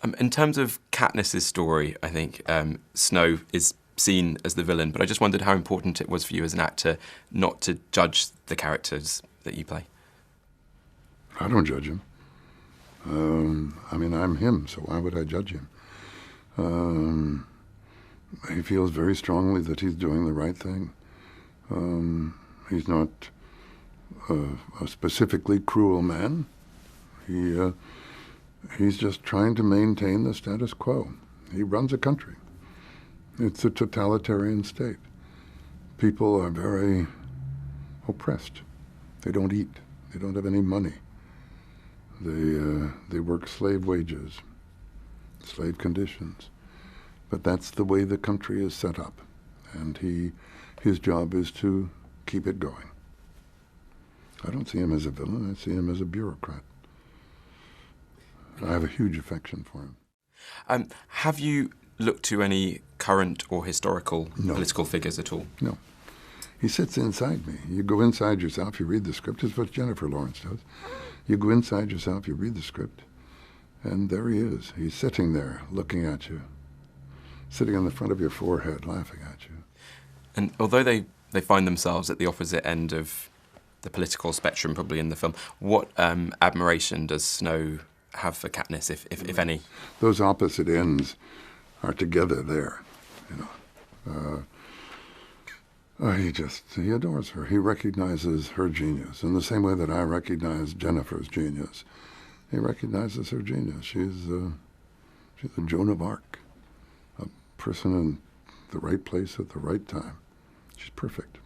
In terms of Katniss's story, I think Snow is seen as the villain, but I just wondered how important it was for you as an actor not to judge the characters that you play. I don't judge him. I mean, I'm him, so why would I judge him? He feels very strongly that he's doing the right thing. He's not a specifically cruel man. He's just trying to maintain the status quo. He runs a country. It's a totalitarian state. People are very oppressed. They don't eat. They don't have any money. They work slave wages, slave conditions. But that's the way the country is set up. And his job is to keep it going. I don't see him as a villain. I see him as a bureaucrat. I have a huge affection for him. Have you looked to any current or historical political figures at all? No. He sits inside me. You go inside yourself, you read the script. It's what Jennifer Lawrence does. You go inside yourself, you read the script, and there he is. He's sitting there, looking at you, sitting on the front of your forehead, laughing at you. And although they find themselves at the opposite end of the political spectrum, probably in the film, what admiration does Snow have for Katniss, if any? Those opposite ends are together there, you know. He adores her. He recognizes her genius in the same way that I recognize Jennifer's genius. He recognizes her genius. She's a Joan of Arc, a person in the right place at the right time. She's perfect.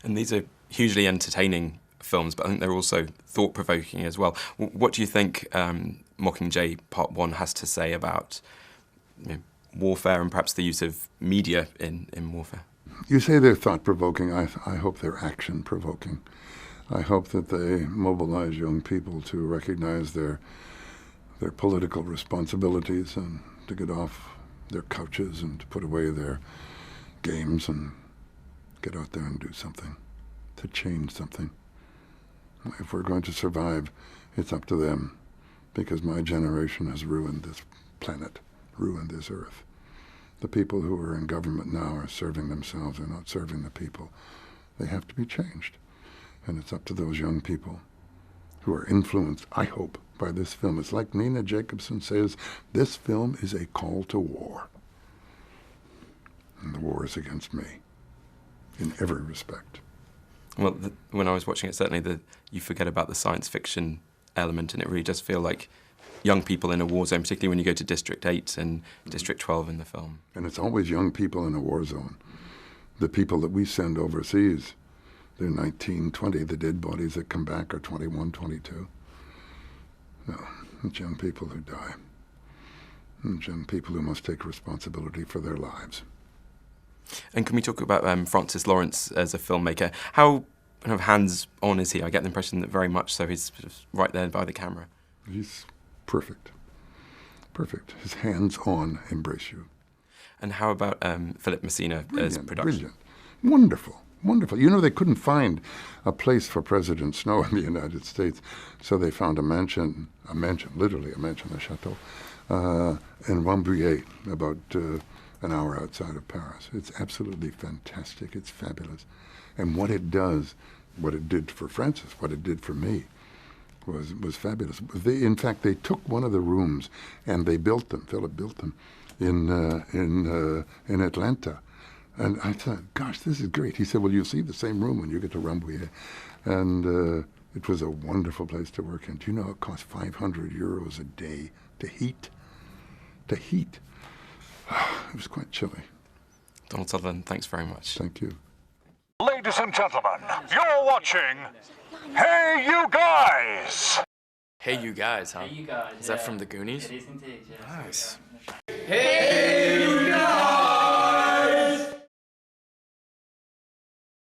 And these are hugely entertaining films, but I think they're also thought-provoking as well. What do you think Mockingjay Part 1 has to say about warfare and perhaps the use of media in warfare? You say they're thought-provoking. I hope they're action-provoking. I hope that they mobilize young people to recognize their political responsibilities and to get off their couches and to put away their games and get out there and do something, to change something. If we're going to survive, it's up to them, because my generation has ruined this planet, ruined this earth. The people who are in government now are serving themselves, they're not serving the people. They have to be changed. And it's up to those young people who are influenced, I hope, by this film. It's like Nina Jacobson says, this film is a call to war. And the war is against me, in every respect. Well, when I was watching it, certainly you forget about the science fiction element, and it really does feel like young people in a war zone, particularly when you go to District 8 and District 12 in the film. And it's always young people in a war zone. The people that we send overseas, they're 19, 20. The dead bodies that come back are 21, 22. No, it's young people who die. It's young people who must take responsibility for their lives. And can we talk about Francis Lawrence as a filmmaker? How kind of hands-on is he? I get the impression that very much so. He's sort of right there by the camera. He's perfect. Perfect. His hands-on embrace you. And how about Philip Messina as production? Brilliant. Wonderful. Wonderful. You know, they couldn't find a place for President Snow in the United States, so they found a mansion, literally a mansion, a chateau, in Rambouillet, about an hour outside of Paris. It's absolutely fantastic. It's fabulous. And what it does, what it did for Francis, what it did for me, was fabulous. In fact, they took one of the rooms and they built them. Philip built them in Atlanta. And I thought, gosh, this is great. He said, well, you'll see the same room when you get to Rambouillet. And it was a wonderful place to work in. Do you know it cost €500 a day to heat? To heat. It was quite chilly. Donald Sutherland, thanks very much. Thank you. Ladies and gentlemen, you're watching Hey You Guys! Hey You Guys, huh? Hey You Guys. Is that from the Goonies? It is indeed, yes. Nice. Hey